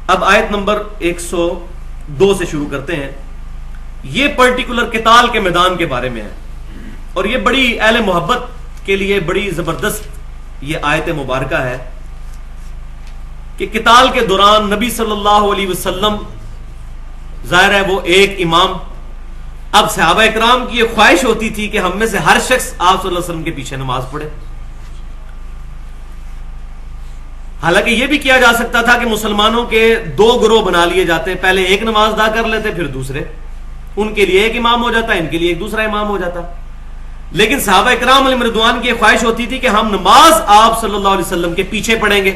اب آیت نمبر 102 سے شروع کرتے ہیں. یہ پرٹیکولر قتال کے میدان کے بارے میں ہے اور یہ بڑی اہل محبت کے لیے بڑی زبردست یہ آیت مبارکہ ہے کہ قتال کے دوران نبی صلی اللہ علیہ وسلم ظاہر ہے وہ ایک امام. اب صحابہ اکرام کی یہ خواہش ہوتی تھی کہ ہم میں سے ہر شخص آپ صلی اللہ علیہ وسلم کے پیچھے نماز پڑھے. حالانکہ یہ بھی کیا جا سکتا تھا کہ مسلمانوں کے دو گروہ بنا لیے جاتے, پہلے ایک نماز ادا کر لیتے پھر دوسرے, ان کے لیے ایک امام ہو جاتا, ان کے لیے ایک دوسرا امام ہو جاتا. لیکن صحابہ اکرام علیہم رضوان کی خواہش ہوتی تھی کہ ہم نماز آپ صلی اللہ علیہ وسلم کے پیچھے پڑھیں گے.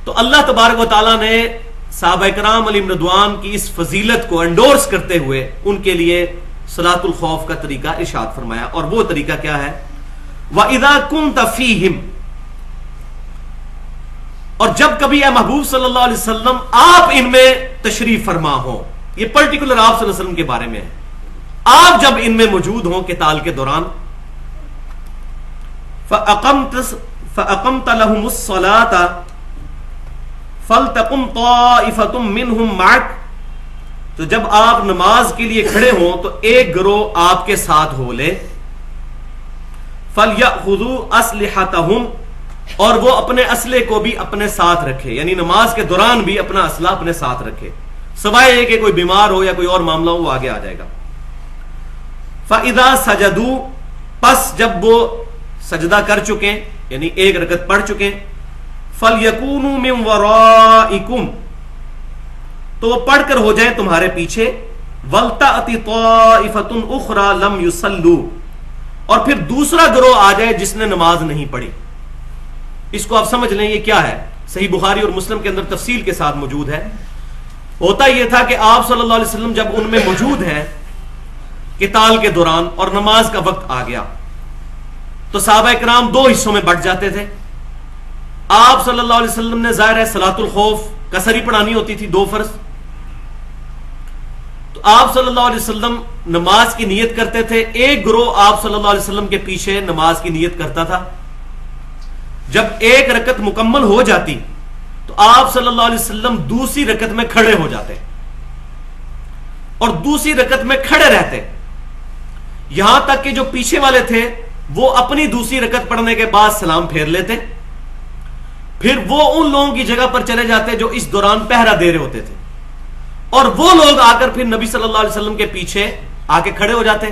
تو اللہ تبارک و تعالیٰ نے صحابہ اکرام علیہم رضوان کی اس فضیلت کو انڈورس کرتے ہوئے ان کے لیے صلاۃ الخوف کا طریقہ ارشاد فرمایا. اور وہ طریقہ کیا ہے؟ وَإِذَا كُنْتَ فِيهِمْ, اور جب کبھی اے محبوب صلی اللہ علیہ وسلم آپ ان میں تشریف فرما ہو. یہ پرٹیکولر آپ صلی اللہ علیہ وسلم کے بارے میں ہے. آپ جب ان میں موجود ہوں قتال کے دوران, فَأَقَمْتَ لَهُمُ الصَّلَاةَ فَلْتَقُمْ طَائِفَةٌ مِّنْهُمْ مَعَكَ, تو جب آپ نماز کے لیے کھڑے ہوں تو ایک گروہ آپ کے ساتھ ہو لے. فَلْيَأْخُذُوا أَسْلِحَتَهُمْ, اور وہ اپنے اسلحے کو بھی اپنے ساتھ رکھے, یعنی نماز کے دوران بھی اپنا اسلحہ اپنے ساتھ رکھے, سوائے یہ کہ کوئی بیمار ہو یا کوئی اور معاملہ ہو وہ آگے آ جائے گا. فَإِذَا سَجَدُوا, پس جب وہ سجدہ کر چکے یعنی ایک رکعت پڑھ چکے, فَلْيَكُونُوا مِنْ وَرَائِكُمْ, تو وہ پڑھ کر ہو جائیں تمہارے پیچھے. وَلْتَأْتِ طَائِفَةٌ أُخْرَى لَمْ يُصَلُّوا, اور پھر دوسرا گروہ آ جائے جس نے نماز نہیں پڑھی. اس کو آپ سمجھ لیں یہ کیا ہے. صحیح بخاری اور مسلم کے اندر تفصیل کے ساتھ موجود ہے. ہوتا یہ تھا کہ آپ صلی اللہ علیہ وسلم جب ان میں موجود ہیں قتال کے دوران اور نماز کا وقت آ گیا تو صحابہ اکرام دو حصوں میں بٹ جاتے تھے. آپ صلی اللہ علیہ وسلم نے ظاہر ہے صلاۃ الخوف قصری پڑھانی ہوتی تھی, 2 فرض. تو آپ صلی اللہ علیہ وسلم نماز کی نیت کرتے تھے, ایک گروہ آپ صلی اللہ علیہ وسلم کے پیچھے نماز کی نیت کرتا تھا. جب ایک رکعت مکمل ہو جاتی تو آپ صلی اللہ علیہ وسلم دوسری رکعت میں کھڑے ہو جاتے اور دوسری رکعت میں کھڑے رہتے, یہاں تک کہ جو پیچھے والے تھے وہ اپنی دوسری رکعت پڑھنے کے بعد سلام پھیر لیتے. پھر وہ ان لوگوں کی جگہ پر چلے جاتے جو اس دوران پہرا دے رہے ہوتے تھے, اور وہ لوگ آ کر پھر نبی صلی اللہ علیہ وسلم کے پیچھے آ کے کھڑے ہو جاتے.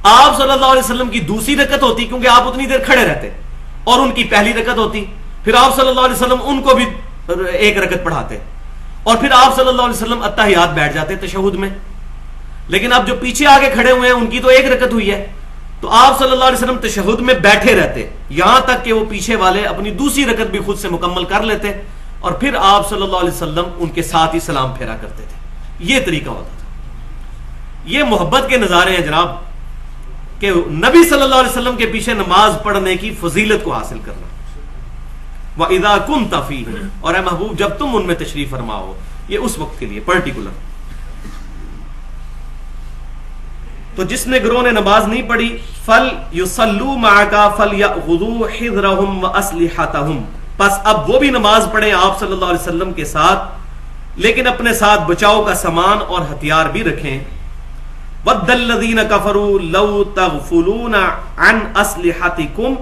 آپ صلی اللہ علیہ وسلم کی دوسری رکعت ہوتی کیونکہ آپ اتنی دیر کھڑے رہتے, اور ان کی پہلی رکعت ہوتی. پھر آپ صلی اللہ علیہ وسلم ان کو بھی ایک رکعت پڑھاتے, اور پھر آپ صلی اللہ علیہ وسلم اتحیات بیٹھ جاتے تشہد میں. لیکن اب جو پیچھے آگے کھڑے ہوئے ہیں ان کی تو ایک رکعت ہوئی ہے, تو آپ صلی اللہ علیہ وسلم تشہد میں بیٹھے رہتے یہاں تک کہ وہ پیچھے والے اپنی دوسری رکعت بھی خود سے مکمل کر لیتے, اور پھر آپ صلی اللہ علیہ وسلم ان کے ساتھ ہی سلام پھیرا کرتے تھے. یہ طریقہ ہوتا تھا. یہ محبت کے نظارے ہیں جناب, کہ نبی صلی اللہ علیہ وسلم کے پیچھے نماز پڑھنے کی فضیلت کو حاصل کرنا. وَإِذَا كُنْتَ فِيهِمْ, اور اے محبوب جب تم ان میں تشریف فرما ہو, یہ اس وقت کے لیے پرٹیکولر. تو جس نے گروہ نے نماز نہیں پڑھی, فَلْيُصَلُّوا مَعَكَ فَلْيَأْخُذُوا حِذْرَهُمْ وَأَسْلِحَتَهُمْ, پس اب وہ بھی نماز پڑھیں آپ صلی اللہ علیہ وسلم کے ساتھ, لیکن اپنے ساتھ بچاؤ کا سامان اور ہتھیار بھی رکھیں. وَدَّ الَّذِينَ كَفَرُوا لَوْ تَغْفُلُونَ عَنْ أَسْلِحَتِكُمْ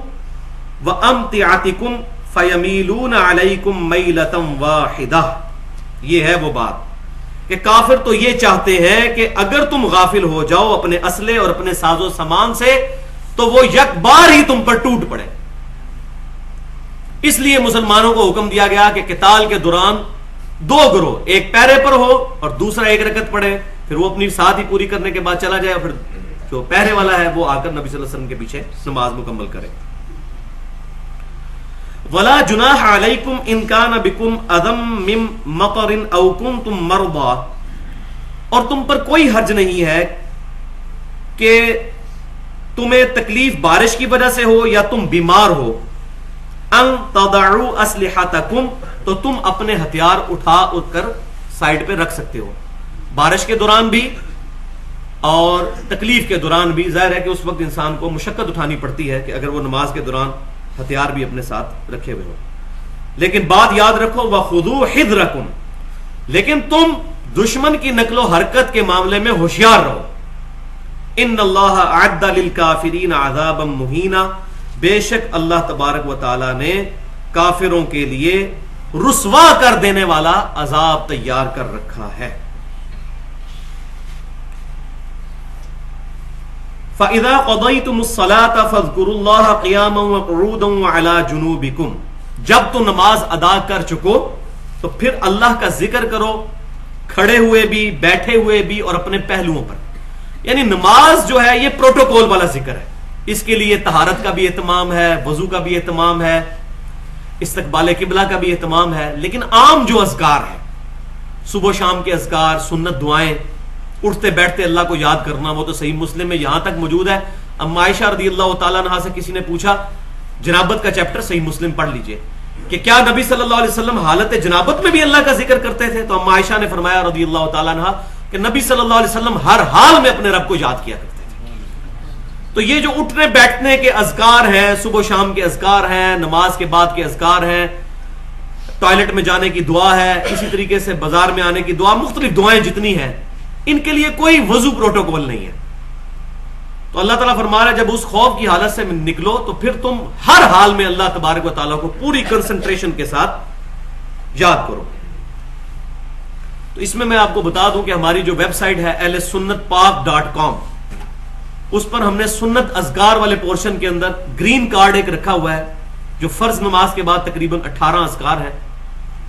وَأَمْتِعَتِكُمْ فَيَمِيلُونَ عَلَيْكُمْ مَيْلَةً وَاحِدَةً. یہ ہے وہ بات کہ کافر تو یہ چاہتے ہیں کہ اگر تم غافل ہو جاؤ اپنے اسلحے اور اپنے ساز و سامان سے تو وہ یک بار ہی تم پر ٹوٹ پڑے. اس لیے مسلمانوں کو حکم دیا گیا کہ قتال کے دوران دو گروہ, ایک پیرے پر ہو اور دوسرا ایک رکعت پڑھے, پھر وہ اپنی ساتھ ہی پوری کرنے کے بعد چلا جائے, اور پھر جو پہرے والا ہے وہ آ کر نبی صلی اللہ علیہ وسلم کے پیچھے نماز مکمل کرے. وَلَا جُنَاحَ عَلَيْكُمْ إِنْ كَانَ بِكُمْ أَذًى مِّن مَطَرٍ أَوْ كُنْتُمْ مَرْضَىٰ, اور تم پر کوئی حرج نہیں ہے کہ تمہیں تکلیف بارش کی وجہ سے ہو یا تم بیمار ہو. ان تضعوا اسلحتکم, تو تم اپنے ہتھیار اٹھا کر سائڈ پہ رکھ سکتے ہو, بارش کے دوران بھی اور تکلیف کے دوران بھی. ظاہر ہے کہ اس وقت انسان کو مشقت اٹھانی پڑتی ہے کہ اگر وہ نماز کے دوران ہتھیار بھی اپنے ساتھ رکھے ہوئے ہو. لیکن بات یاد رکھو وَخُذُوا حِذْرَكُمْ، لیکن تم دشمن کی نقل و حرکت کے معاملے میں ہوشیار رہو. ان اللہ اعد للکافرین عذابا مہینا، بے شک اللہ تبارک و تعالی نے کافروں کے لیے رسوا کر دینے والا عذاب تیار کر رکھا ہے. فَإِذَا قَضَيْتُمُ الصَّلَاةَ فَاذْكُرُوا اللَّهَ قِيَامًا وَقُعُودًا وَعَلَى جُنُوبِكُمْ، جب تم نماز ادا کر چکو تو پھر اللہ کا ذکر کرو، کھڑے ہوئے بھی، بیٹھے ہوئے بھی، اور اپنے پہلوؤں پر. یعنی نماز جو ہے یہ پروٹوکول والا ذکر ہے، اس کے لیے طہارت کا بھی اہتمام ہے، وضو کا بھی اہتمام ہے، استقبال قبلہ کا بھی اہتمام ہے. لیکن عام جو اذکار ہیں، صبح و شام کے اذکار، سنت دعائیں، اٹھتے بیٹھتے اللہ کو یاد کرنا، وہ تو صحیح مسلم میں یہاں تک موجود ہے. اما عائشہ رضی اللہ تعالیٰ عنہا سے کسی نے پوچھا، جنابت کا چیپٹر صحیح مسلم پڑھ لیجئے، کہ کیا نبی صلی اللہ علیہ وسلم حالت جنابت میں بھی اللہ کا ذکر کرتے تھے؟ تو اما عائشہ نے فرمایا رضی اللہ تعالیٰ عنہا کہ نبی صلی اللہ علیہ وسلم ہر حال میں اپنے رب کو یاد کیا کرتے تھے. تو یہ جو اٹھنے بیٹھنے کے اذکار ہیں، صبح و شام کے اذکار ہیں، نماز کے بعد کے اذکار ہیں، ٹوائلٹ میں جانے کی دعا ہے، اسی طریقے سے بازار میں آنے کی دعا، مختلف دعائیں جتنی ہیں، ان کے لیے کوئی وضو پروٹوکول نہیں ہے. تو اللہ تعالیٰ فرما رہا ہے جب اس خوف کی حالت سے نکلو تو پھر تم ہر حال میں اللہ تبارک و تعالیٰ کو پوری کنسنٹریشن کے ساتھ یاد کرو. تو اس میں آپ کو بتا دوں کہ ہماری جو ویب سائٹ ہے ahlsunnatpak.com، اس پر ہم نے سنت اذکار والے پورشن کے اندر گرین کارڈ ایک رکھا ہوا ہے جو فرض نماز کے بعد تقریباً 18 اذکار ہیں،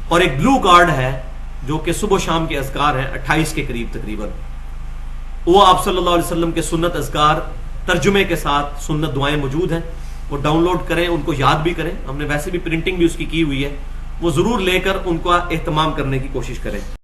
اور ایک بلو کارڈ ہے جو کہ صبح و شام کے اذکار ہیں 28 کے قریب تقریباً. وہ آپ صلی اللہ علیہ وسلم کے سنت اذکار ترجمے کے ساتھ سنت دعائیں موجود ہیں، وہ ڈاؤن لوڈ کریں، ان کو یاد بھی کریں. ہم نے ویسے بھی پرنٹنگ بھی اس کی ہوئی ہے، وہ ضرور لے کر ان کا اہتمام کرنے کی کوشش کریں.